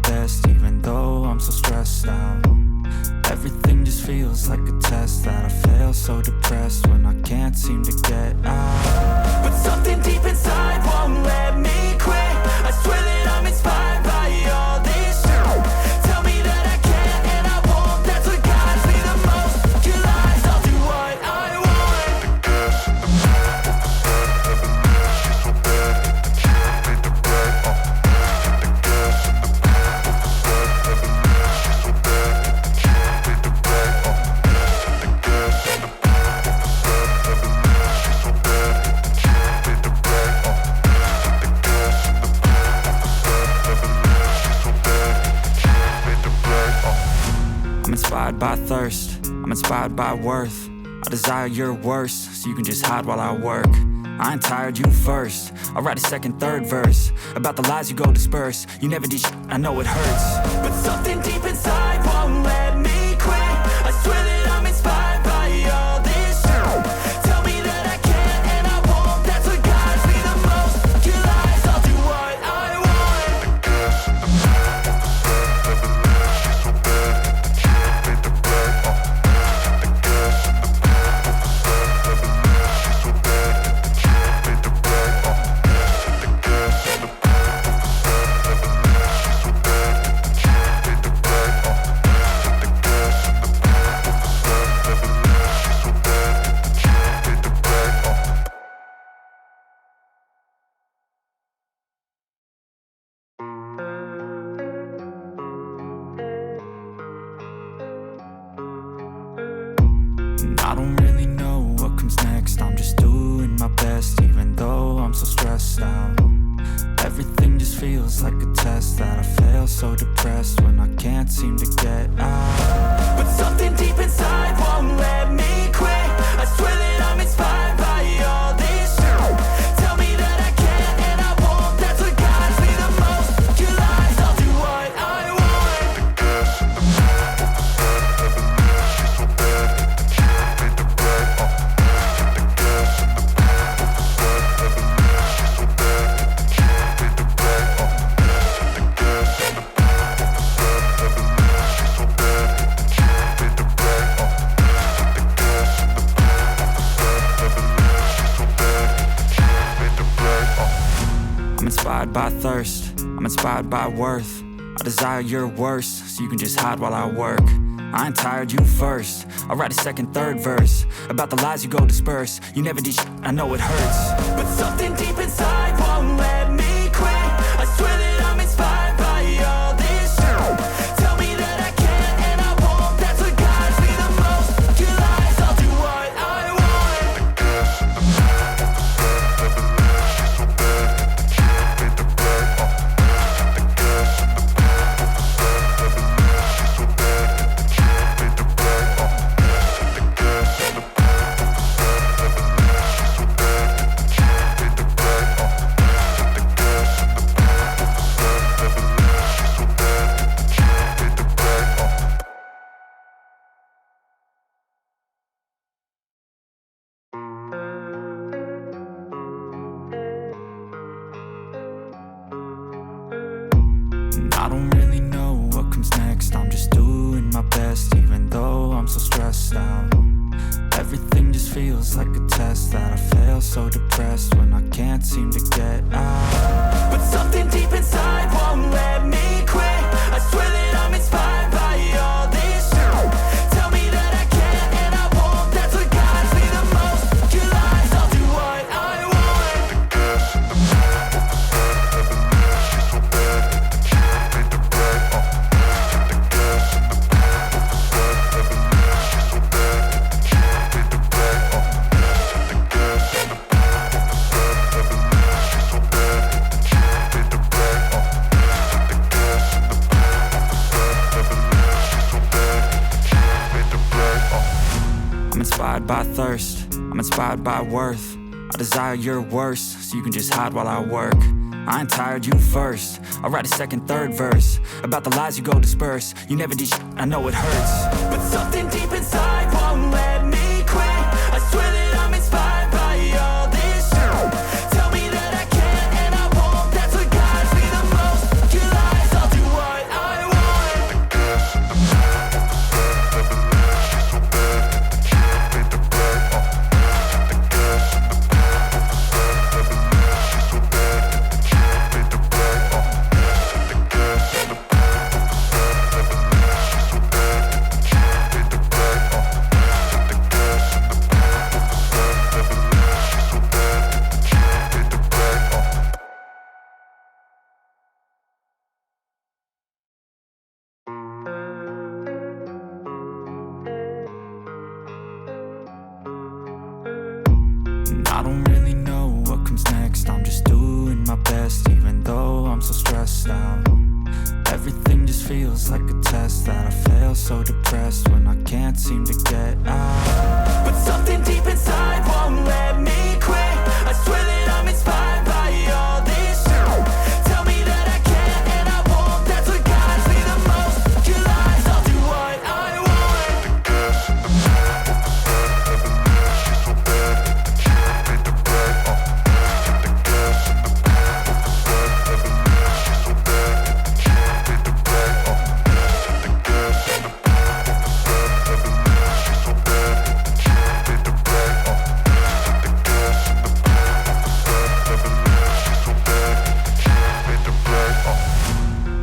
best, even though I'm so stressed out. Everything just feels like a test that I fail, so depressed when I can't seem to get out. But something deep inside won't let me quit. I swear that I'm inspired by all this shit. Tell me that I can and I won't. That's what guides me the most. Your lies, I'll do what I want. I'm inspired by thirst, I'm inspired by worth. I desire your worst, so you can just hide while I work. I ain't tired, you first. I'll write a second, third verse about the lies you go disperse. You never did shit, I know it hurts. But something deep inside won't let me quit. I swear that I'm inspired by all this shit. Tell me that I can and I won't. That's what guides me the most. Your lies, I'll do what I want. I don't really know what comes next. I'm just doing my best, even though I'm so stressed out. Everything just feels like a test that I fail, so depressed when I can't seem to get out. But something deep inside won't let me quit. I swear that I'm inspired by all this shit. Tell me that I can and I won't. That's what guides me the most. Your lies, I'll do what I want. I'm inspired by thirst, I'm inspired by worth. I desire your worst, so you can just hide while I work. I ain't tired, you first. I'll write a second, third verse about the lies you go disperse. You never did shit, I know it hurts. But something deep inside won't let me quit. I swear that I'm inspired by all this shit. Tell me that I can and I won't. That's what guides me the most. Your lies, I'll do what I want. I don't really know what comes next. I'm just doing my best, even though I'm so stressed out. Everything just feels like a test that I fail, so depressed when I can't seem to get out. But something deep inside won't let me quit. I swear that I'm inspired by all this shit. Tell me that I can and I won't. That's what guides me the most. Your lies, I'll do what I want. I'm inspired by thirst, I'm inspired by worth. I desire your worst, so you can just hide while I work. I ain't tired, you first. I'll write a second, third verse about the lies you go disperse. You never did shit, I know it hurts. But something deep inside won't let me quit. I swear that I'm inspired by all this shit. Tell me that I can and I won't. That's what guides me the most. Your lies, I'll do what I feels like a test that I fail, so depressed when I can't seem to get out. But something deep inside won't let me quit. I swear that I'm inspired by all this shit. Tell me that I can and I won't, that's what guides me the most. Your lies, I'll do what I want.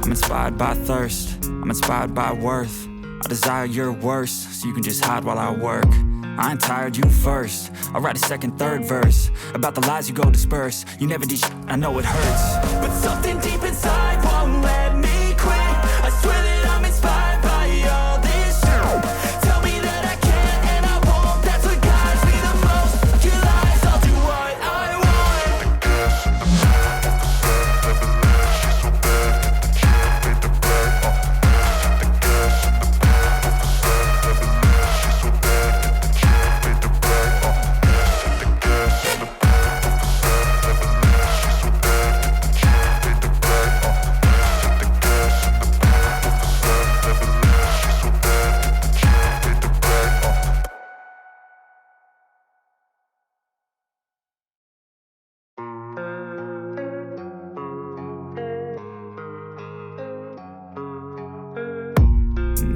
I'm inspired by thirst, I'm inspired by worth. I desire your worst, so you can just hide while I work. I ain't tired, you first. I'll write a second, third verse about the lies you go disperse. You never did shit, I know it hurts. But something deep inside won't let me quit. I swear that I'm inspired by all this shit. Tell me that I can and I won't, that's what guides me the most. Your lies, I'll do what I want.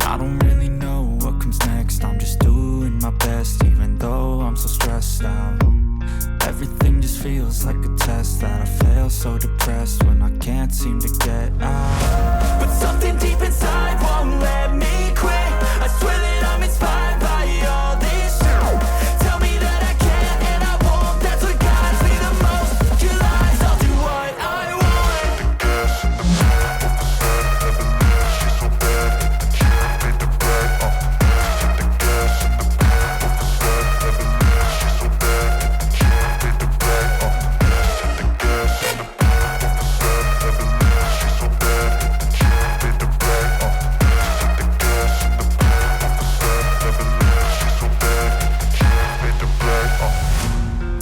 I don't really know what comes next. I'm just doing my best, even though I'm so stressed out. Everything just feels like a test that I fail, so depressed when I can't seem to get out. But something deep inside won't let me quit. I swear that I'm inspired by all this shit. Tell me that I can and I won't, that's what guides me the most. Your lies, I'll do what I want.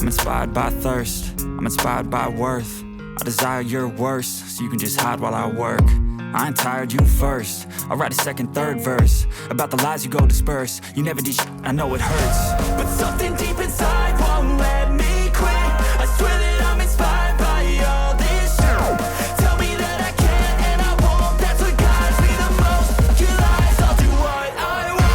I'm inspired by thirst, I'm inspired by worth. I desire your worst, so you can just hide while I work. I ain't tired, you first. I'll write a second, third verse about the lies you go disperse. You never did shit, I know it hurts. But something deep inside won't let me quit. I swear that I'm inspired by all this shit. Tell me that I can and I won't, that's what guides me the most. Your lies, I'll do what I want.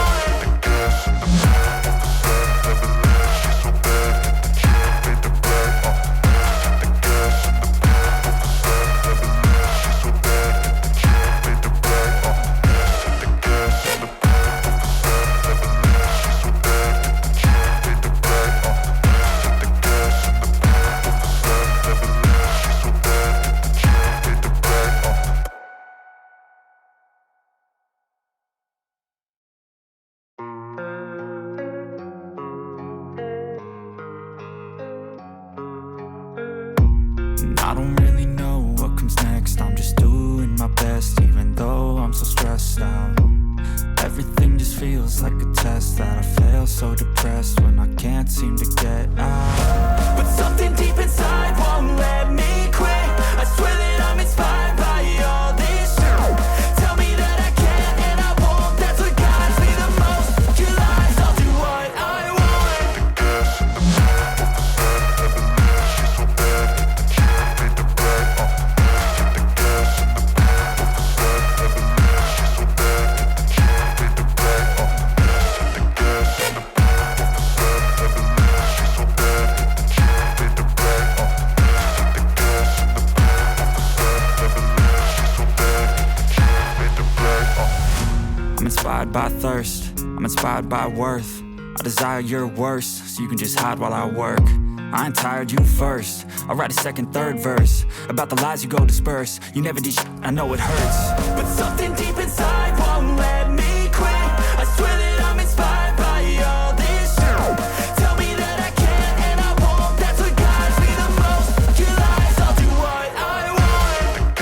I don't really know what comes next. I'm just doing my best, even though I'm so stressed out. Everything just feels like a test that I fail, so depressed when I can't seem to get out. But something deep inside won't let me quit. I swear that I'm inspired by all this shit. Tell me that I can and I won't, that's what guides me the most. Your lies, I'll do what I want. I'm inspired by thirst, I'm inspired by worth. I desire your worst, so you can just hide while I work. I ain't tired, you first. I'll write a second, third verse about the lies you go disperse. You never did shit, I know it hurts. But something deep inside won't let me quit. I swear that I'm inspired by all this shit. Tell me that I can and I won't, that's what guides me the most. Your lies, I'll do what I want.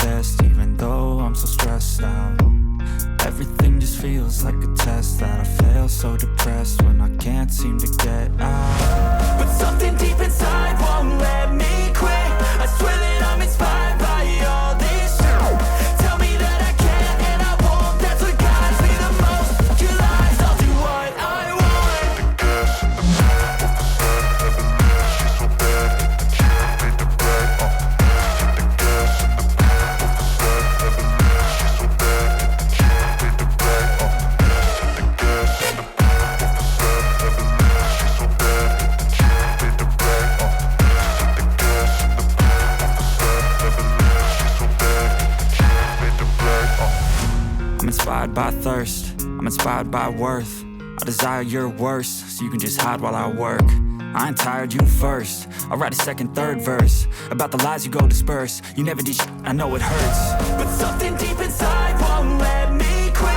best, even though I'm so stressed out. Everything just feels like a test that I fail, so depressed when I can't seem to get out. But something deep inside won't let me quit. I swear that I'm inspired by all this shit. Tell me that I can and I won't, that's what guides me the most. Your lies, I'll do what I want. I'm inspired by thirst, I'm inspired by worth. I desire your worst, so you can just hide while I work. I ain't tired, you first. I'll write a second, third verse about the lies you go disperse. You never did shit, I know it hurts. But something deep inside won't let me quit.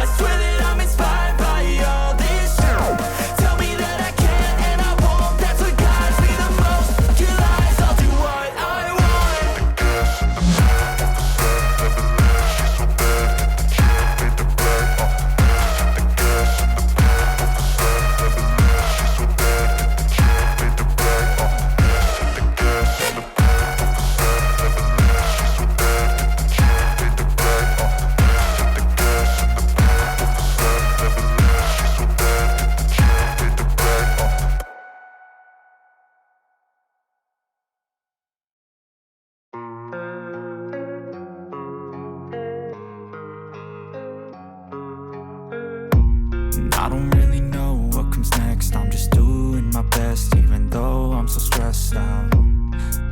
I swear that I'm inspired by all this shit. Tell me that I can and I won't, that's what guides me the most. Your lies, I'll do what I want. I don't really know what comes next. I'm just doing my best, even though I'm so stressed out.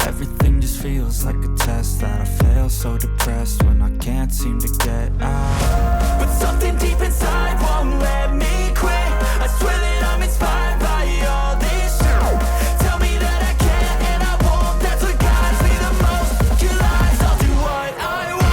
Everything just feels like a test that I fail, so depressed when I can't seem to get out. But something deep inside won't let me quit. I swear that I'm inspired by all this shit. Tell me that I can and I won't, that's what guides me the most. Your lies, I'll do what I want.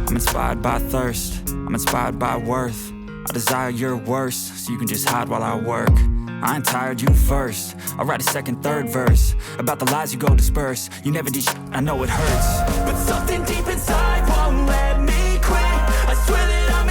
I'm inspired by thirst, I'm inspired by worth. I desire your worst, so you can just hide while I work. I ain't tired, you first. I'll write a second, third verse about the lies you go disperse. You never did shit, I know it hurts. But something deep inside won't let me quit. I swear that I'm